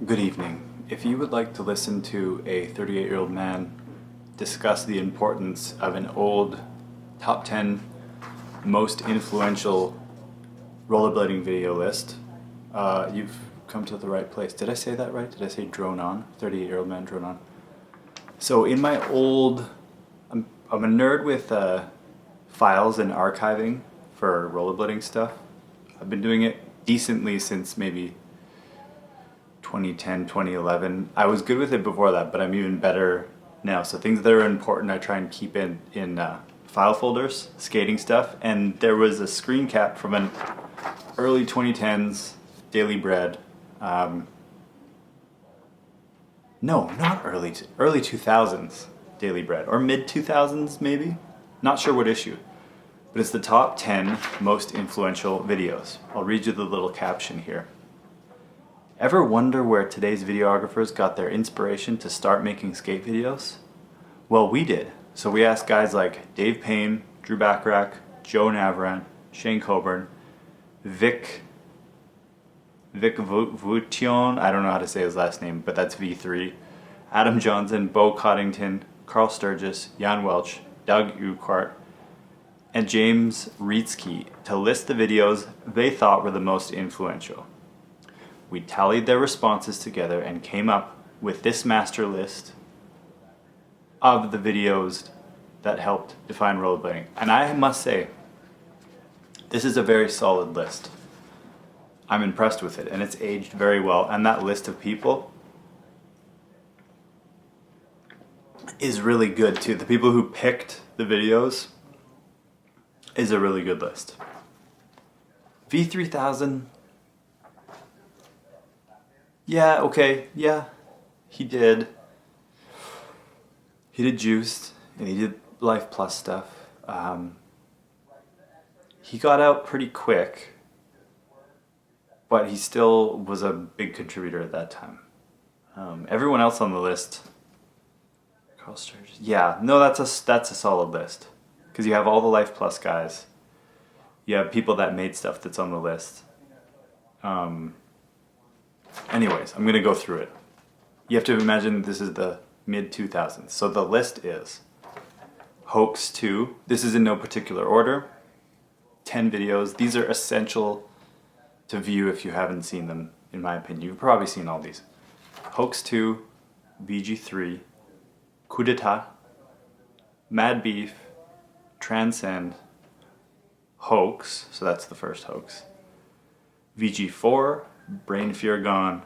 Good evening. If you would like to listen to a 38-year-old man discuss the importance of an old top 10 most influential rollerblading video list, you've come to the right place. Did I say that right? Did I say drone on? 38-year-old man drone on. So in my old, I'm a nerd with files and archiving for rollerblading stuff. I've been doing it decently since maybe 2010, 2011. I was good with it before that, but I'm even better now. So things that are important I try and keep in file folders, skating stuff. And there was a screen cap from an early 2010s Daily Bread. No, not early 2000s Daily Bread, or mid 2000s maybe. Not sure what issue, but it's the top 10 most influential videos. I'll read you the little caption here. Ever wonder where today's videographers got their inspiration to start making skate videos? Well, we did. So we asked guys like Dave Payne, Drew Bacharach, Joe Navaran, Shane Coburn, Vic Vuitton, I don't know how to say his last name, but that's V3, Adam Johnson, Bo Coddington, Carl Sturgis, Jan Welch, Doug Uquart, and James Reetsky to list the videos they thought were the most influential. We tallied their responses together and came up with this master list of the videos that helped define rollerblading. And I must say, this is a very solid list. I'm impressed with it, and it's aged very well. And that list of people is really good too. The people who picked the videos is a really good list. V3000. Yeah, okay, yeah, he did. He did Juiced, and he did Life Plus stuff. He got out pretty quick, but he still was a big contributor at that time. Everyone else on the list, Carl Sturgis, yeah, no, that's a solid list, because you have all the Life Plus guys. You have people that made stuff that's on the list. Anyways, I'm going to go through it. You have to imagine this is the mid-2000s. So the list is Hoax 2. This is in no particular order. 10 videos. These are essential to view if you haven't seen them, in my opinion. You've probably seen all these. Hoax 2, VG3, Coup d'etat, Mad Beef, Transcend, Hoax, so that's the first hoax, VG4, Brain Fear Gone,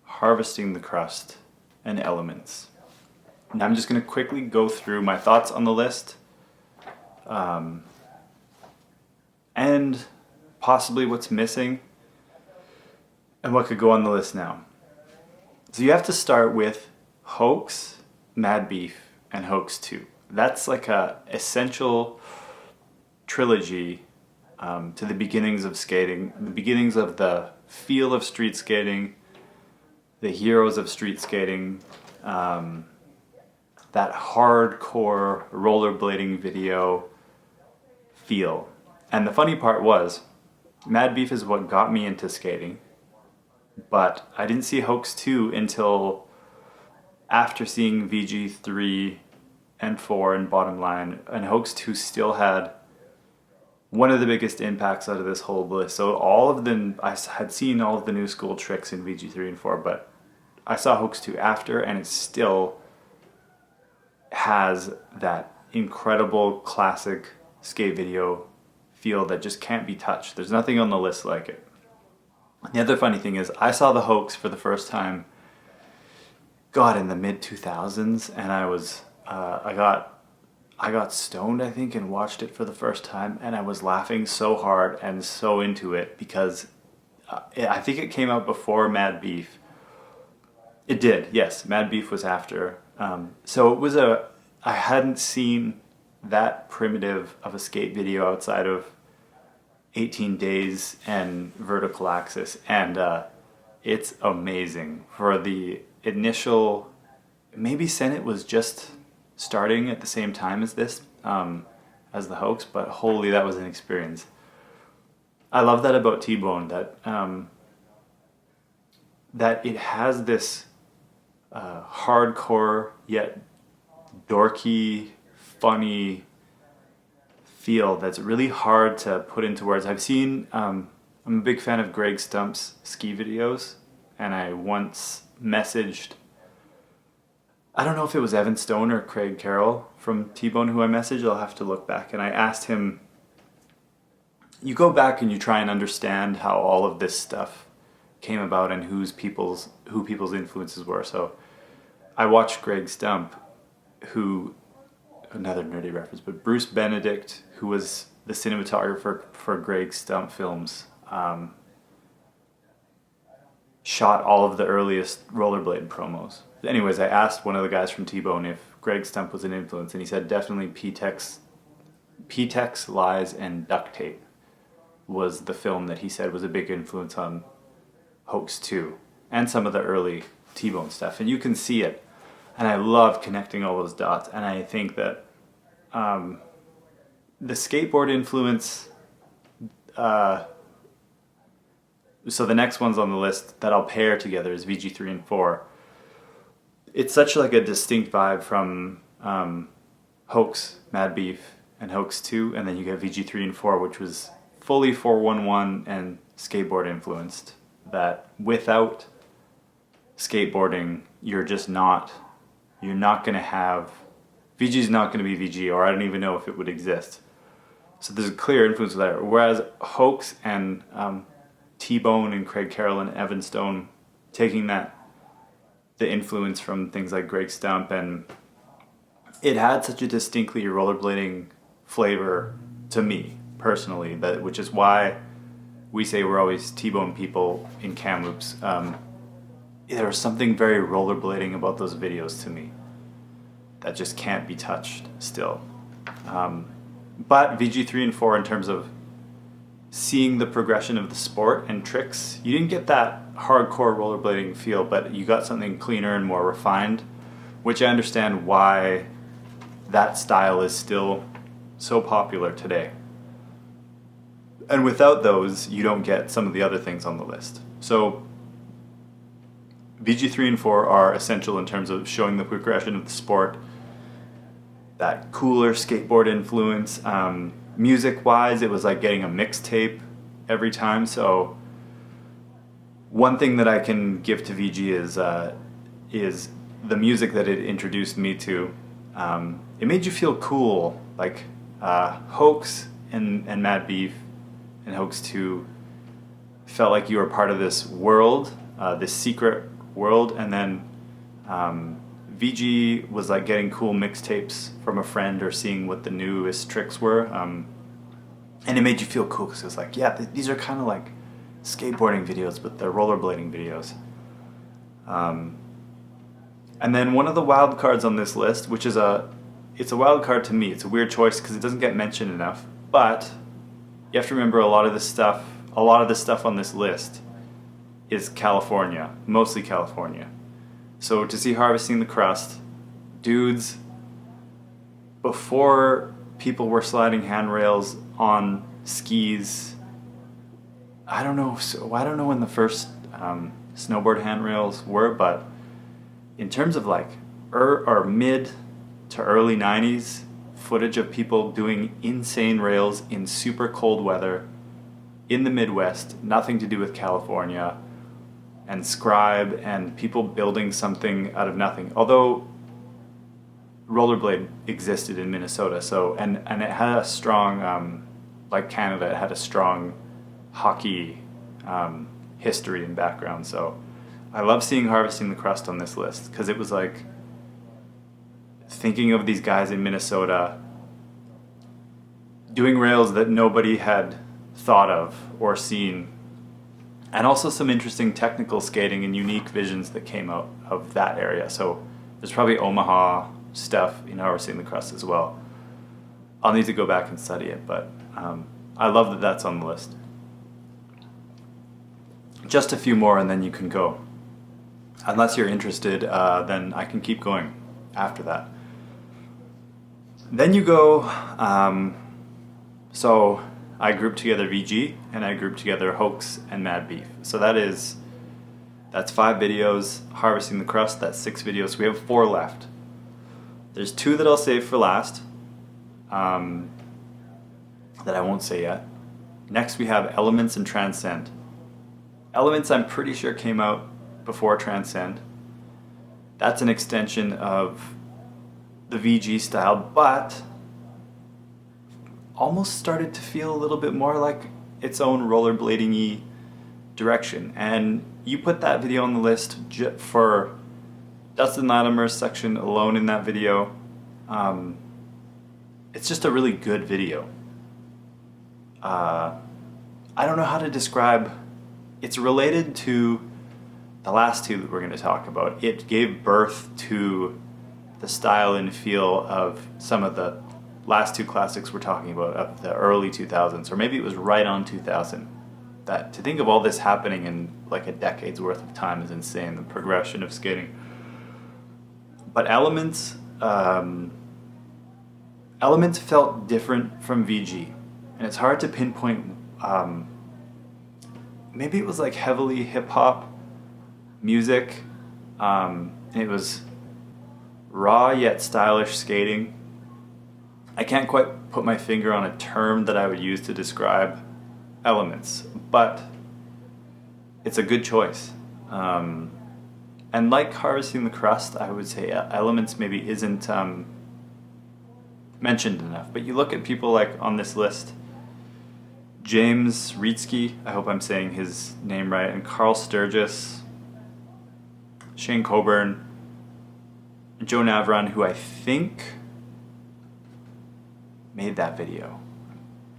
Harvesting the Crust, and Elements. Now I'm just going to quickly go through my thoughts on the list, and possibly what's missing, and what could go on the list now. So you have to start with Hoax, Mad Beef, and Hoax 2. That's like a essential trilogy to the beginnings of skating, the beginnings of the feel of street skating, the heroes of street skating, that hardcore rollerblading video feel. And the funny part was, Mad Beef is what got me into skating, but I didn't see Hoax 2 until after seeing VG3 and 4 and Bottom Line, and Hoax 2 still had one of the biggest impacts out of this whole list. So all of them, I had seen all of the new school tricks in VG3 and 4, but I saw Hoax 2 after, and it still has that incredible classic skate video feel that just can't be touched. There's nothing on the list like it. The other funny thing is, I saw the Hoax for the first time, God, in the mid-2000s, and I got stoned, I think, and watched it for the first time, and I was laughing so hard and so into it because I think it came out before Mad Beef. It did, yes. Mad Beef was after. So it was I hadn't seen that primitive of a skate video outside of 18 Days and Vertical Axis, and it's amazing. For the initial, maybe Senate was just starting at the same time as this, as the Hoax, but holy, that was an experience. I love that about T-Bone, that that it has this hardcore yet dorky, funny feel that's really hard to put into words. I've seen, I'm a big fan of Greg Stump's ski videos, and I once messaged, I don't know if it was Evan Stone or Craig Carroll from T-Bone who I messaged, I'll have to look back, and I asked him, you go back and you try and understand how all of this stuff came about and who people's influences were. So I watched Greg Stump, who, another nerdy reference, but Bruce Benedict, who was the cinematographer for Greg Stump films, shot all of the earliest rollerblade promos. Anyways, I asked one of the guys from T-Bone if Greg Stump was an influence, and he said definitely P-Tex, Lies, and Duct Tape was the film that he said was a big influence on Hoax 2 and some of the early T-Bone stuff. And you can see it. And I love connecting all those dots. And I think that the skateboard influence, so the next ones on the list that I'll pair together is VG3 and 4. It's such like a distinct vibe from Hoax, Mad Beef, and Hoax 2, and then you get VG3 and 4, which was fully 411 and skateboard influenced, that without skateboarding, you're not going to have, VG's not going to be VG, or I don't even know if it would exist. So there's a clear influence there. Whereas Hoax and T-Bone and Craig Carroll and Evan Stone taking the influence from things like Greg Stump, and it had such a distinctly rollerblading flavor to me personally, which is why we say we're always T-Bone people in Kamloops. There was something very rollerblading about those videos to me that just can't be touched still. But VG3 and 4, in terms of seeing the progression of the sport and tricks, you didn't get that hardcore rollerblading feel, but you got something cleaner and more refined, which I understand why that style is still so popular today. And without those, you don't get some of the other things on the list. So VG3 and 4 are essential in terms of showing the progression of the sport, that cooler skateboard influence. Music-wise, it was like getting a mixtape every time. So one thing that I can give to VG is the music that it introduced me to. It made you feel cool, like Hoax and Mad Beef and Hoax 2 felt like you were part of this world, this secret world, and then VG was like getting cool mixtapes from a friend or seeing what the newest tricks were, and it made you feel cool because it was like, yeah, these are kind of like skateboarding videos, but they're rollerblading videos. And then one of the wild cards on this list, which is it's a wild card to me. It's a weird choice because it doesn't get mentioned enough, but you have to remember a lot of the stuff on this list is California, mostly California. So to see Harvesting the Crust, dudes, before people were sliding handrails on skis, I don't know when the first snowboard handrails were, but in terms of like or mid to early 90s footage of people doing insane rails in super cold weather in the Midwest, nothing to do with California, and Scribe and people building something out of nothing. Although rollerblade existed in Minnesota, so and it had a strong, like Canada, it had a strong hockey history and background. So I love seeing Harvesting the Crust on this list because it was like thinking of these guys in Minnesota doing rails that nobody had thought of or seen, and also some interesting technical skating and unique visions that came out of that area. So there's probably Omaha stuff in Harvesting the Crust as well. I'll need to go back and study it, but I love that that's on the list. Just a few more and then you can go. Unless you're interested, then I can keep going after that. Then you go, so I grouped together VG and I grouped together Hoax and Mad Beef. So that is That's 5 videos. Harvesting the Crust, that's 6 videos. So we have 4 left. There's 2 that I'll save for last, that I won't say yet. Next we have Elements and Transcend. Elements I'm pretty sure came out before Transcend. That's an extension of the VG style, but almost started to feel a little bit more like its own rollerblading-y direction. And you put that video on the list for Dustin Latimer's section alone in that video. It's just a really good video. I don't know how to describe. It's related to the last 2 that we're going to talk about. It gave birth to the style and feel of some of the last 2 classics we're talking about of the early 2000s, or maybe it was right on 2000. That to think of all this happening in like a decade's worth of time is insane, the progression of skating. But Elements felt different from VG, and it's hard to pinpoint. Maybe it was like heavily hip-hop music. It was raw yet stylish skating. I can't quite put my finger on a term that I would use to describe Elements, but it's a good choice. And like Harvesting the Crust, I would say Elements maybe isn't mentioned enough. But you look at people like on this list, James Rietzke, I hope I'm saying his name right, and Carl Sturgis, Shane Coburn, Joe Navron, who I think made that video.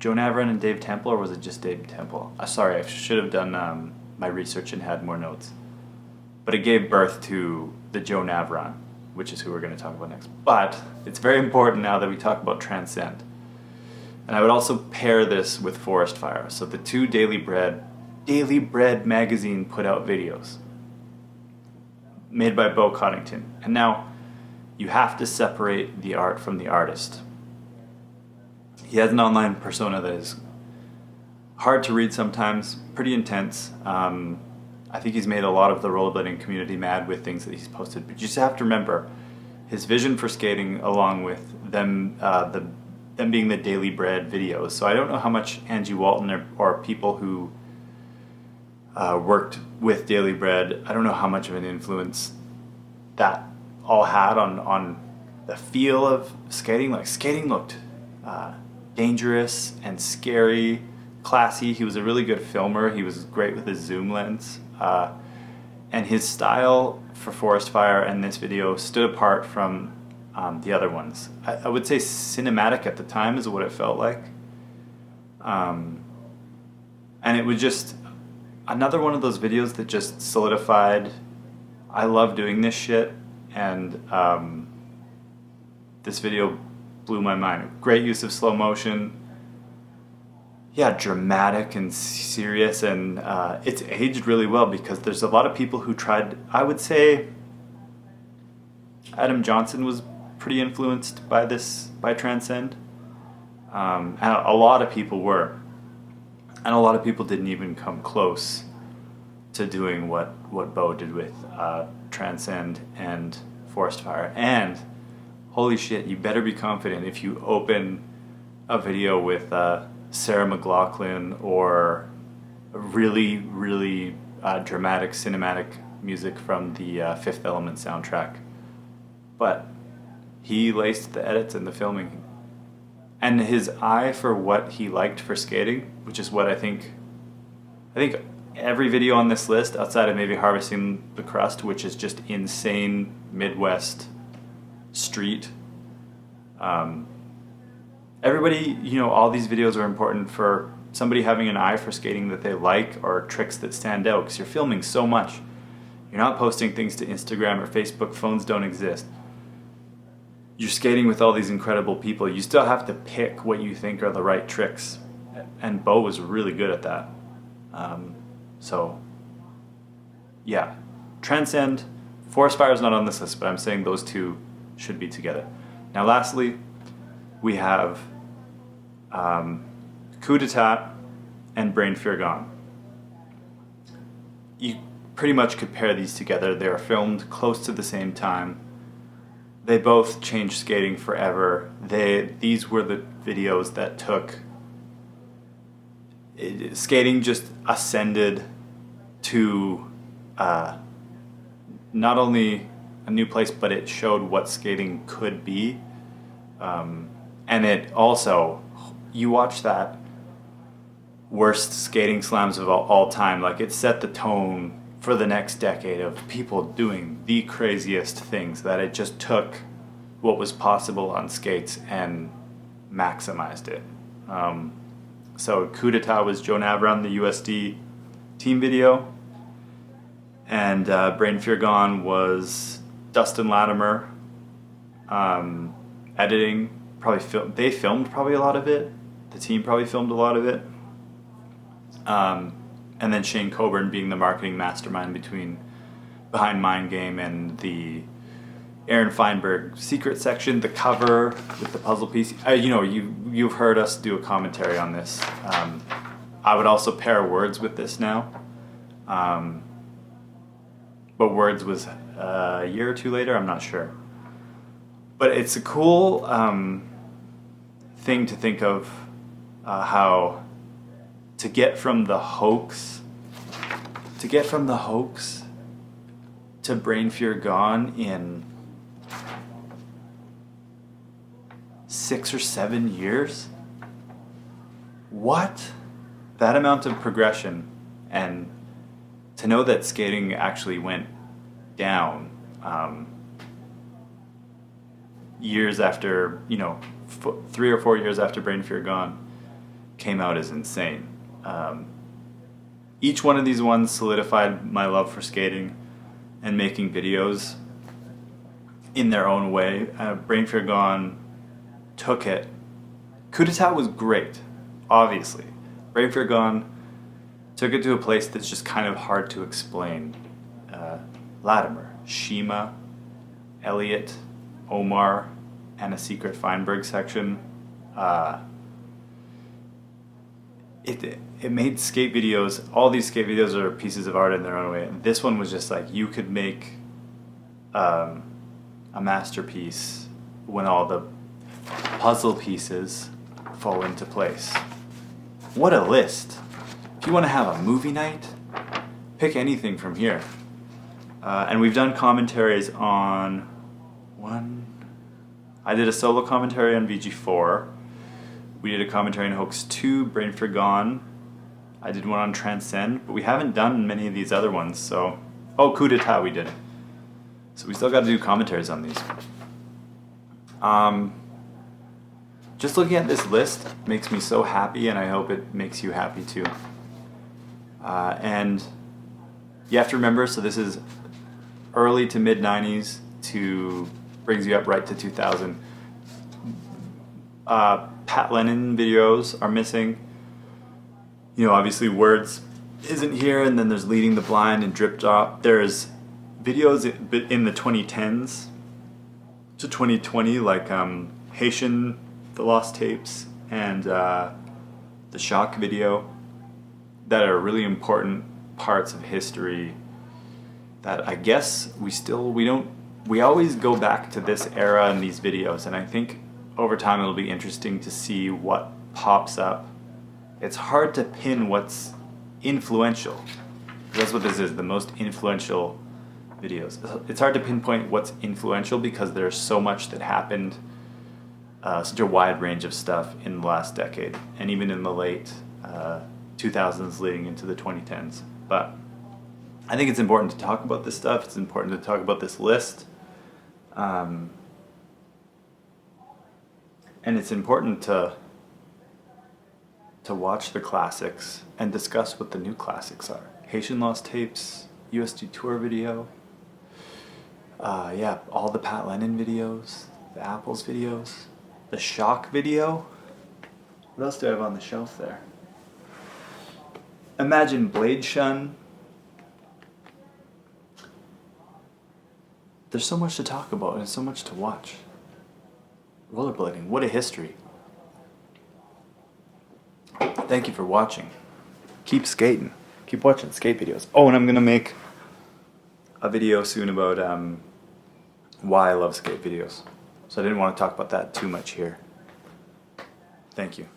Joe Navron and Dave Temple, or was it just Dave Temple? Sorry, I should have done my research and had more notes. But it gave birth to the Joe Navron, which is who we're going to talk about next. But it's very important now that we talk about Transcend. And I would also pair this with Forest Fire. So the 2 Daily Bread magazine put out videos made by Bo Coddington. And now you have to separate the art from the artist. He has an online persona that is hard to read sometimes, pretty intense. I think he's made a lot of the rollerblading community mad with things that he's posted. But you just have to remember his vision for skating, along with them being the Daily Bread videos. So I don't know how much Angie Walton or people who worked with Daily Bread, I don't know how much of an influence that all had on the feel of skating. Like, skating looked dangerous and scary, classy. He was a really good filmer. He was great with his zoom lens. And his style for Forest Fire and this video stood apart from the other ones. I would say cinematic at the time is what it felt like. And it was just another one of those videos that just solidified, I love doing this shit, and this video blew my mind. Great use of slow motion. Yeah, dramatic and serious, and it's aged really well because there's a lot of people who tried. I would say Adam Johnson was pretty influenced by Transcend. And a lot of people were. And a lot of people didn't even come close to doing what Bo did with Transcend and Forest Fire. And holy shit, you better be confident if you open a video with Sarah McLachlan or really, really dramatic cinematic music from the Fifth Element soundtrack. But he laced the edits and the filming. And his eye for what he liked for skating, which is what I think every video on this list, outside of maybe Harvesting the Crust, which is just insane Midwest street. Everybody, all these videos are important for somebody having an eye for skating that they like, or tricks that stand out, because you're filming so much. You're not posting things to Instagram or Facebook. Phones don't exist. You're skating with all these incredible people. You still have to pick what you think are the right tricks. And Bo was really good at that. So, yeah. Transcend. Forest Fire is not on this list, but I'm saying those two should be together. Now, lastly, we have Coup d'etat and Brain Fear Gone. pretty much could pair these together. They were filmed close to the same time. They both changed skating forever. These were the videos that took skating just ascended to not only a new place, but it showed what skating could be. And it also, you watch that worst skating slams of all time, like it set the tone for the next decade of people doing the craziest things, that it just took what was possible on skates and maximized it. So Coup d'etat was Joe Navron, the USD team video, and Brain Fear Gone was Dustin Latimer editing. They filmed probably a lot of it. The team probably filmed a lot of it. And then Shane Coburn being the marketing mastermind behind Mind Game and the Aaron Feinberg secret section, the cover with the puzzle piece. You've heard us do a commentary on this. I would also pair Words with this now. But Words was a year or two later, I'm not sure. But it's a cool thing to think of how to get from the hoax to Brain Fear Gone in 6 or 7 years. What? That amount of progression, and to know that skating actually went down years after, 3 or 4 years after Brain Fear Gone came out is insane. Each one of these ones solidified my love for skating and making videos in their own way. Brain Fear Gone took it. Coup d'etat was great, obviously. Brain Fear Gone took it to a place that's just kind of hard to explain. Latimer, Shima, Elliot, Omar, and a secret Feinberg section. It made skate videos. All these skate videos are pieces of art in their own way. And this one was just like, you could make a masterpiece when all the puzzle pieces fall into place. What a list. If you want to have a movie night, pick anything from here. And we've done commentaries on I did a solo commentary on VG4. We did a commentary on Hoax 2, Brain Fear Gone. I did one on Transcend, but we haven't done many of these other ones, so... Oh, Coup d'etat we did. So we still got to do commentaries on these. Just looking at this list makes me so happy, and I hope it makes you happy too. And you have to remember, so this is early to mid-90s brings you up right to 2000. Pat Lennon videos are missing. Obviously Words isn't here, and then there's Leading the Blind and Drip Drop. There's videos in the 2010s to 2020, like Haitian, The Lost Tapes, and the Shock video, that are really important parts of history that I guess we always go back to this era in these videos, and I think over time it'll be interesting to see what pops up. It's hard to pin what's influential. That's what this is, the most influential videos. It's hard to pinpoint what's influential because there's so much that happened, such a wide range of stuff in the last decade, and even in the late 2000s leading into the 2010s. But I think it's important to talk about this stuff. It's important to talk about this list. And it's important to watch the classics and discuss what the new classics are. Haitian Lost Tapes, USD Tour video, all the Pat Lennon videos, the Apples videos, the Shock video. What else do I have on the shelf there? Imagine Blade Shun. There's so much to talk about and so much to watch. Rollerblading, what a history. Thank you for watching. Keep skating. Keep watching skate videos. Oh, and I'm going to make a video soon about why I love skate videos. So I didn't want to talk about that too much here. Thank you.